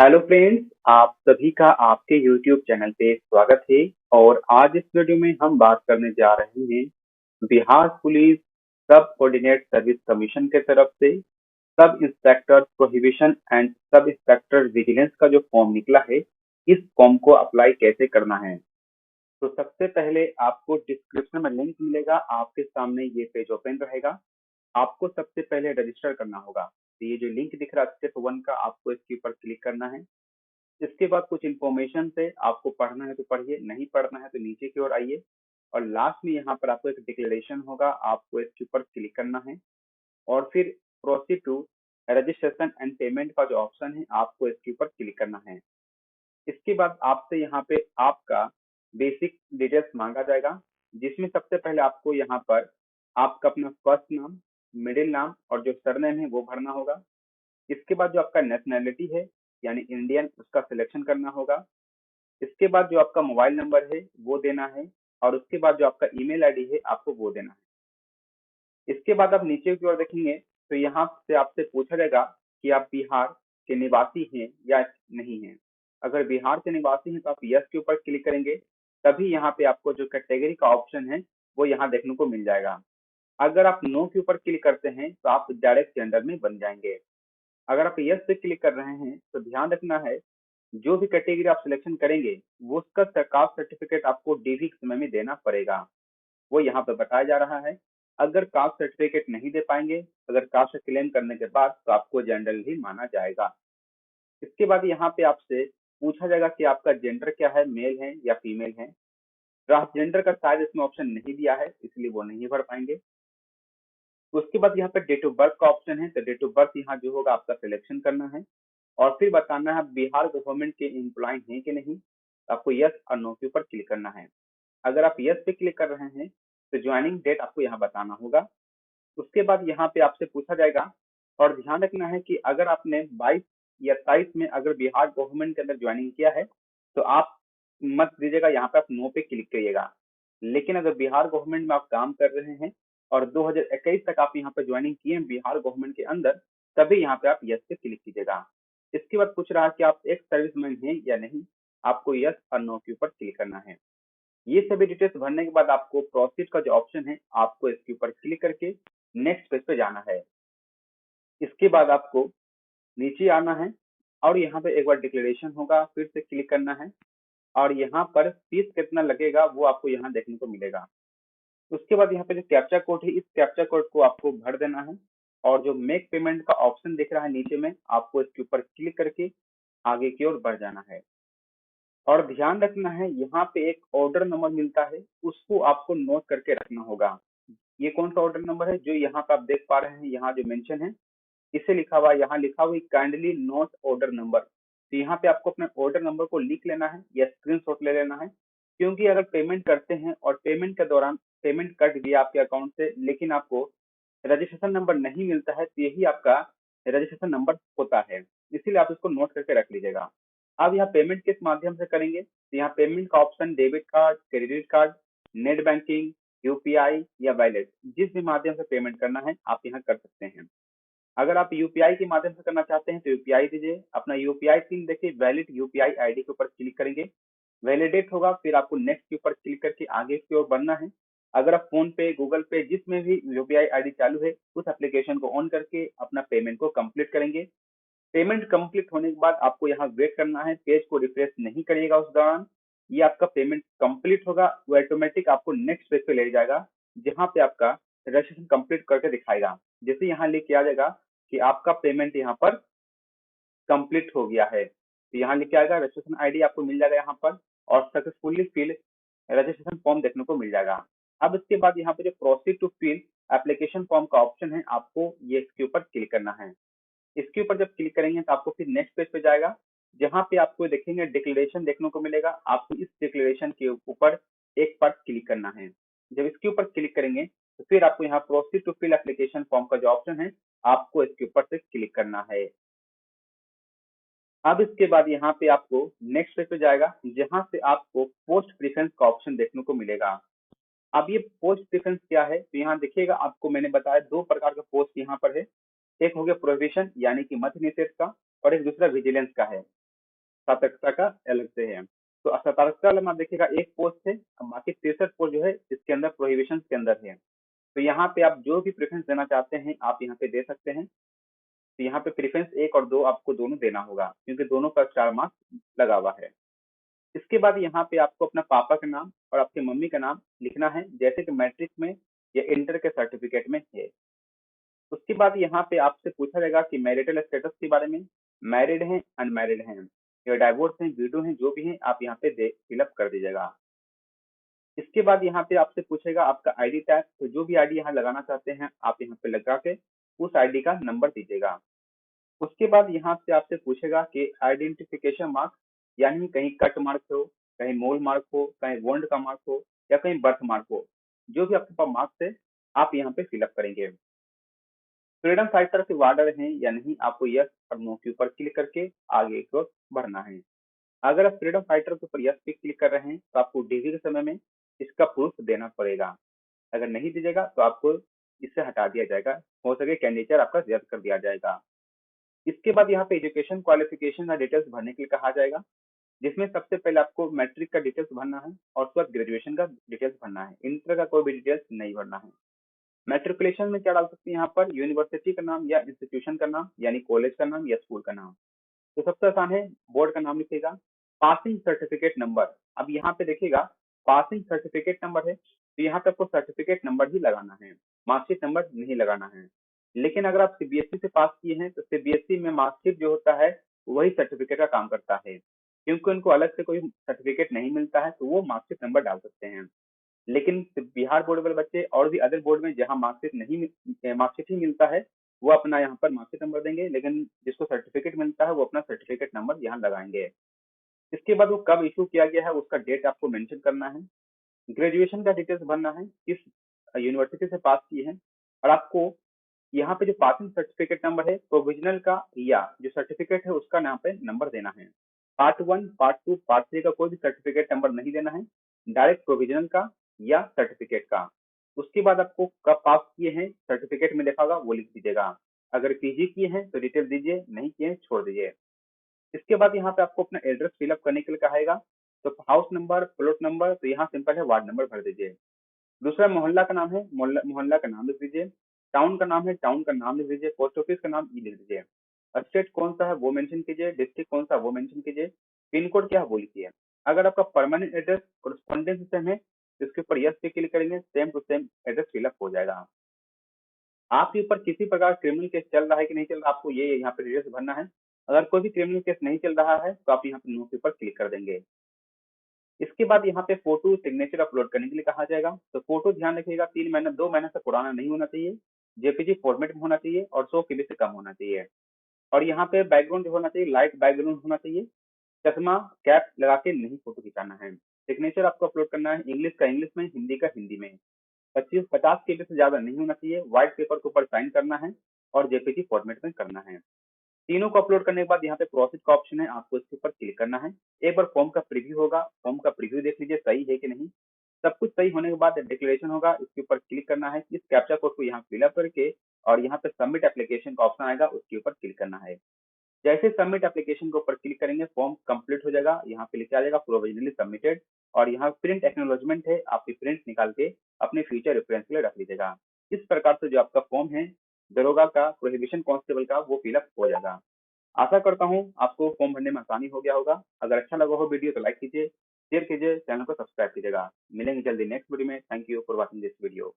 Hello friends, आप सभी का आपके यूट्यूब चैनल पे स्वागत है। और आज इस वीडियो में हम बात करने जा रहे हैं बिहार पुलिस सब कोऑर्डिनेट सर्विस कमीशन के तरफ से sub inspector prohibition and sub inspector vigilance का जो फॉर्म निकला है, इस फॉर्म को अप्लाई कैसे करना है। तो सबसे पहले आपको डिस्क्रिप्शन में लिंक मिलेगा, आपके सामने ये पेज ओपन रहेगा। आपको सबसे पहले रजिस्टर करना होगा। तो ये जो लिंक दिख रहा है स्टेप 1 का, आपको इसके ऊपर क्लिक करना है। इसके बाद कुछ इन्फॉर्मेशन से आपको पढ़ना है तो पढ़िए, नहीं पढ़ना है तो नीचे की ओर आइए। और लास्ट में यहाँ पर आपको एक डिक्लेरेशन होगा, आपको इसके ऊपर क्लिक करना है। और फिर proceed to registration and payment का जो ऑप्शन है, आपको इसके ऊपर क्लिक करना है। इसके बाद आपसे यहाँ पे आपका बेसिक डिटेल्स मांगा जाएगा, जिसमें सबसे पहले आपको यहाँ पर आपका अपना फर्स्ट नाम, मिडिल नाम और जो सरनेम है वो भरना होगा। इसके बाद जो आपका नेशनैलिटी है यानी इंडियन, उसका सिलेक्शन करना होगा। इसके बाद जो आपका मोबाइल नंबर है वो देना है। और उसके बाद जो आपका ईमेल आईडी है आपको वो देना है। इसके बाद आप नीचे की ओर देखेंगे तो यहाँ से आपसे पूछा जाएगा कि आप बिहार के निवासी हैं या नहीं हैं। अगर बिहार के निवासी हैं तो आप यस के ऊपर क्लिक करेंगे, तभी यहाँ पे आपको जो कैटेगरी का ऑप्शन है वो यहाँ देखने को मिल जाएगा। अगर आप नो के ऊपर क्लिक करते हैं तो आप डायरेक्ट जेंडर में बन जाएंगे। अगर आप यस पे क्लिक कर रहे हैं तो ध्यान रखना है, जो भी कैटेगरी आप सिलेक्शन करेंगे वो उसका कास्ट सर्टिफिकेट आपको डीवी के समय में देना पड़ेगा। वो यहाँ पे बताया जा रहा है। अगर कास्ट सर्टिफिकेट नहीं दे पाएंगे, अगर कास्ट क्लेम करने के बाद, तो आपको जनरल ही माना जाएगा। इसके बाद यहाँ पे आपसे पूछा जाएगा कि आपका जेंडर क्या है, मेल है या फीमेल है। ट्रांसजेंडर का शायद इसमें ऑप्शन नहीं दिया है, इसलिए वो नहीं भर पाएंगे। उसके बाद यहाँ पे डेट ऑफ बर्थ का ऑप्शन है, तो डेट ऑफ बर्थ यहाँ जो होगा आपका सिलेक्शन करना है। और फिर बताना है बिहार गवर्नमेंट के एम्प्लॉय हैं कि नहीं। आपको यस और नो के ऊपर क्लिक करना है। अगर आप यस पे क्लिक कर रहे हैं तो ज्वाइनिंग डेट आपको यहाँ बताना होगा। उसके बाद यहाँ पे आपसे पूछा जाएगा, और ध्यान रखना है कि अगर आपने 22 या 23 में अगर बिहार गवर्नमेंट के अंदर ज्वाइनिंग किया है तो आप मत दीजिएगा, यहाँ पे आप नो पे क्लिक करिएगा। लेकिन अगर बिहार गवर्नमेंट में आप काम कर रहे हैं और 2021 तक आप यहाँ पे ज्वाइनिंग किए हैं बिहार गवर्नमेंट के अंदर, तभी यहाँ पे आप यस पे क्लिक कीजिएगा। इसके बाद पूछ रहा है कि आप एक सर्विसमैन हैं या नहीं। आपको यस और नो के ऊपर क्लिक करना है। ये सभी डिटेल्स भरने के बाद आपको प्रोसीड का जो ऑप्शन है, आपको इसके ऊपर क्लिक करके नेक्स्ट पेज पे जाना है। इसके बाद आपको नीचे आना है और यहाँ पे एक बार डिक्लेरेशन होगा, फिर से क्लिक करना है। और यहाँ पर फीस कितना लगेगा वो आपको यहाँ देखने को मिलेगा। उसके बाद यहाँ पे जो कैप्चा कोड है, इस कैप्चा कोड को आपको भर देना है। और जो मेक पेमेंट का ऑप्शन दिख रहा है नीचे में, आपको इसके ऊपर क्लिक करके आगे की ओर बढ़ जाना है। और ध्यान रखना है, यहाँ पे एक ऑर्डर नंबर मिलता है, उसको आपको नोट करके रखना होगा। ये कौन सा ऑर्डर नंबर है जो यहाँ पे आप देख पा रहे हैं, यहाँ जो मेंशन है इसे लिखा हुआ है, यहाँ लिखा हुआ है काइंडली नोट ऑर्डर नंबर। तो यहाँ पे आपको अपने ऑर्डर नंबर को लिख लेना है या स्क्रीनशॉट ले लेना है। क्योंकि अगर पेमेंट करते हैं और पेमेंट के दौरान पेमेंट कट गया आपके अकाउंट से, लेकिन आपको रजिस्ट्रेशन नंबर नहीं मिलता है, तो यही आपका रजिस्ट्रेशन नंबर होता है। इसीलिए आप इसको नोट करके रख लीजिएगा। अब यहाँ पेमेंट किस माध्यम से करेंगे, तो यहाँ पेमेंट का option debit card, credit card, net banking, UPI या वैलेट, जिस भी माध्यम से पेमेंट करना है आप यहाँ कर सकते हैं। अगर आप यूपीआई के माध्यम से करना चाहते हैं तो यूपीआई दीजिए, अपना यूपीआई पिन देखिए, वैलिड यूपीआई आईडी के ऊपर क्लिक करेंगे, वैलिडेट होगा, फिर आपको नेक्स्ट के ऊपर क्लिक करके आगे की ओर बढ़ना है। अगर आप फोन पे, गूगल पे, जिसमें भी यूपीआई आईडी चालू है, उस एप्लीकेशन को ऑन करके अपना पेमेंट को कंप्लीट करेंगे। पेमेंट कंप्लीट होने के बाद आपको यहाँ वेट करना है, पेज को रिफ्रेश नहीं करिएगा उस दौरान। ये आपका पेमेंट कंप्लीट होगा, वो ऑटोमेटिक आपको नेक्स्ट पेज पे ले जाएगा, जहाँ पे आपका रजिस्ट्रेशन कंप्लीट करके दिखाएगा। जैसे यहाँ लेके आ जाएगा कि आपका पेमेंट यहाँ पर कंप्लीट हो गया है, तो यहाँ लिखे आएगा रजिस्ट्रेशन आईडी आपको मिल जाएगा यहाँ पर, और सक्सेसफुली फिल रजिस्ट्रेशन फॉर्म देखने को मिल जाएगा। अब इसके बाद यहाँ पे जो proceed to fill application form का ऑप्शन है, आपको ये इसके ऊपर क्लिक करना है। इसके ऊपर जब क्लिक करेंगे तो आपको फिर नेक्स्ट पेज पे जाएगा, जहाँ पे आपको देखेंगे डिक्लेरेशन देखने को मिलेगा। आपको इस डिक्लेरेशन के ऊपर एक बार क्लिक करना है। जब इसके ऊपर क्लिक करेंगे तो फिर आपको यहाँ proceed to fill application form का जो ऑप्शन है, आपको इसके ऊपर से क्लिक करना है। अब इसके बाद यहाँ पे आपको नेक्स्ट पेज पे जाएगा, जहाँ से आपको पोस्ट प्रेफरेंस का ऑप्शन देखने को मिलेगा। अब ये पोस्ट प्रेफरेंस क्या है, तो यहाँ देखिएगा, आपको मैंने बताया दो प्रकार का पोस्ट यहाँ पर है। एक हो गया प्रोहिबिशन यानी कि मद्य निषेध का, और एक दूसरा विजिलेंस का है। सतर्कता का अलग से है। तो सतर्कता वाले में आप देखिएगा एक पोस्ट है, अब बाकी 63 पोस्ट जो है इसके अंदर प्रोहिबिशन के अंदर है। तो यहाँ पे आप जो भी प्रेफरेंस देना चाहते हैं आप यहाँ पे दे सकते हैं। तो यहाँ पे प्रेफरेंस 1 और 2 आपको दोनों देना होगा, क्योंकि दोनों पर 4 मार्क्स लगा हुआ है। इसके बाद यहाँ पे आपको अपना पापा का नाम और आपकी मम्मी का नाम लिखना है, जैसे कि मैट्रिक में या इंटर के सर्टिफिकेट में है। उसके बाद यहाँ पे आपसे पूछा जाएगा कि मैरिटल स्टेटस के बारे में, मैरिड हैं, अनमैरिड हैं या डाइवोर्स हैं, विडो हैं, जो भी हैं आप यहाँ पे फिलअप कर दीजिएगा। इसके बाद यहाँ पे आपसे पूछेगा आपका आईडी टैग, तो जो भी आईडी यहाँ लगाना चाहते हैं आप यहाँ पे लगा के उस आईडी का नंबर दीजिएगा। उसके बाद यहाँ से आपसे पूछेगा कि आइडेंटिफिकेशन मार्क, यानी कहीं कट मार्क हो, कहीं मोल मार्क हो, कहीं वॉन्ड का मार्क हो या कहीं बर्थ मार्क हो, जो भी आपके पास मार्क्स है आप यहाँ पे फिलअप करेंगे। फ्रीडम फाइटर के वार्डर हैं या नहीं, आपको यस और नो के ऊपर क्लिक करके आगे की ओर बढ़ना है। अगर आप फ्रीडम फाइटर के ऊपर यस पे क्लिक कर रहे हैं तो आपको डिग्री के समय में इसका प्रूफ देना पड़ेगा। अगर नहीं दीजिएगा तो आपको इससे हटा दिया जाएगा, हो सके कैंडिडेट आपका रद्द कर दिया जाएगा। इसके बाद यहाँ पे एजुकेशन क्वालिफिकेशन का डिटेल्स भरने के लिए कहा जाएगा, जिसमें सबसे पहले आपको मैट्रिक का डिटेल्स भरना है और उसके बाद ग्रेजुएशन का डिटेल्स भरना है। इंटर का कोई भी डिटेल्स नहीं भरना है। मैट्रिकुलेशन में क्या डाल सकते हैं यहाँ पर, यूनिवर्सिटी का नाम या इंस्टीट्यूशन का नाम, यानी कॉलेज का नाम या स्कूल का नाम। तो सबसे आसान है, बोर्ड का नाम लिखिएगा। पासिंग सर्टिफिकेट नंबर, अब यहाँ पे देखिएगा पासिंग सर्टिफिकेट नंबर है तो यहाँ पे आपको सर्टिफिकेट नंबर ही लगाना है, मार्कशीट नंबर नहीं लगाना है। लेकिन अगर आप सीबीएसई से पास किए हैं तो सीबीएसई में मार्कशीट जो होता है वही सर्टिफिकेट का काम करता है, क्योंकि उनको अलग से कोई सर्टिफिकेट नहीं मिलता है तो वो मार्कशीट नंबर डाल सकते हैं। लेकिन बिहार बोर्ड वाले बच्चे और भी अदर बोर्ड में जहाँ मार्कशीट ही मिलता है वो अपना यहाँ पर मार्कशीट नंबर देंगे, लेकिन जिसको सर्टिफिकेट मिलता है वो अपना सर्टिफिकेट नंबर यहाँ लगाएंगे। इसके बाद वो कब इशू किया गया है उसका डेट आपको मेंशन करना है। ग्रेजुएशन का डिटेल्स भरना है, किस यूनिवर्सिटी से पास किए हैं, और आपको यहाँ पे जो पासिंग सर्टिफिकेट नंबर है प्रोविजनल का या जो सर्टिफिकेट है उसका यहाँ पे नंबर देना है। पार्ट 1, पार्ट 2, पार्ट 3 का कोई भी सर्टिफिकेट नंबर नहीं देना है, डायरेक्ट प्रोविजनल का या सर्टिफिकेट का। उसके बाद आपको कब पास किए हैं सर्टिफिकेट में लिखा होगा वो लिख दीजिएगा। अगर पीजी किए हैं तो डिटेल दीजिए, नहीं किए हैं छोड़ दीजिए। इसके बाद यहाँ पे आपको अपना एड्रेस फिलअप करने के लिए कहेगा, तो हाउस नंबर, प्लॉट नंबर, तो यहाँ सिंपल है वार्ड नंबर भर दीजिए। दूसरा मोहल्ला का नाम है, मोहल्ला का नाम लिख दीजिए। टाउन का नाम है, टाउन का नाम लिख दीजिए। पोस्ट ऑफिस का नाम ये लिख दीजिए। स्टेट कौन सा है वो मेंशन कीजिए। डिस्ट्रिक्ट कौन सा है वो मेंशन कीजिए। पिन कोड क्या है वो लिखिए। अगर आपका परमानेंट एड्रेस कोरेस्पॉन्डेंस सिस्टम है तो इसके ऊपर यस पे क्लिक करेंगे, same to same address fill up हो जाएगा। आपके ऊपर किसी प्रकार क्रिमिनल केस चल रहा है कि नहीं चल रहा, आपको ये यहाँ पे डिटेल्स भरना है। अगर कोई भी क्रिमिनल केस नहीं चल रहा है तो आप यहाँ पे नो के ऊपर क्लिक कर देंगे। इसके बाद यहाँ पे फोटो सिग्नेचर अपलोड करने के लिए कहा जाएगा, तो फोटो ध्यान रखिएगा 3 महीने 2 महीने से पुराना नहीं होना चाहिए, जेपीजी फॉर्मेट में होना चाहिए और 100 KB से कम होना चाहिए। और यहाँ पे बैकग्राउंड जो होना चाहिए लाइट बैकग्राउंड होना चाहिए। चश्मा कैप लगा के नहीं फोटो खिंचाना है। सिग्नेचर आपको अपलोड करना है इंग्लिश का इंग्लिश में, हिंदी का हिंदी में। 50 KB से ज्यादा नहीं होना चाहिए। व्हाइट पेपर के ऊपर साइन करना है और जेपीजी फॉर्मेट में करना है। तीनों को अपलोड करने के बाद यहाँ पे प्रोसेस का ऑप्शन है, आपको इसके ऊपर क्लिक करना है। एक बार फॉर्म का प्रीव्यू होगा, फॉर्म का प्रीव्यू देख लीजिए सही है कि नहीं। सब कुछ सही होने के बाद डिक्लेरेशन होगा, इसके ऊपर क्लिक करना है। इस कैप्चा कोड को यहाँ फिलअप करके और यहाँ पे सबमिट एप्लीकेशन का ऑप्शन आएगा, उसके ऊपर क्लिक करना है। जैसे सबमिट एप्लीकेशन के ऊपर क्लिक करेंगे फॉर्म कंप्लीट हो जाएगा, यहाँ पे लिखा आ जाएगा प्रोविजनली सबमिटेड। और यहाँ प्रिंट एक्नोलॉजमेंट है, आप प्रिंट निकाल के अपने फ्यूचर रेफरेंस के लिए रख लीजिएगा। इस प्रकार से जो आपका फॉर्म है दरोगा का, प्रोहिबिशन कांस्टेबल का, वो फिलअप हो जाएगा। आशा करता हूँ आपको फॉर्म भरने में आसानी हो गया होगा। अगर अच्छा लगा हो वीडियो तो लाइक कीजिए, शेयर कीजिए, चैनल को सब्सक्राइब कीजिएगा। मिलेंगे जल्दी नेक्स्ट वीडियो में। Thank you for watching this video.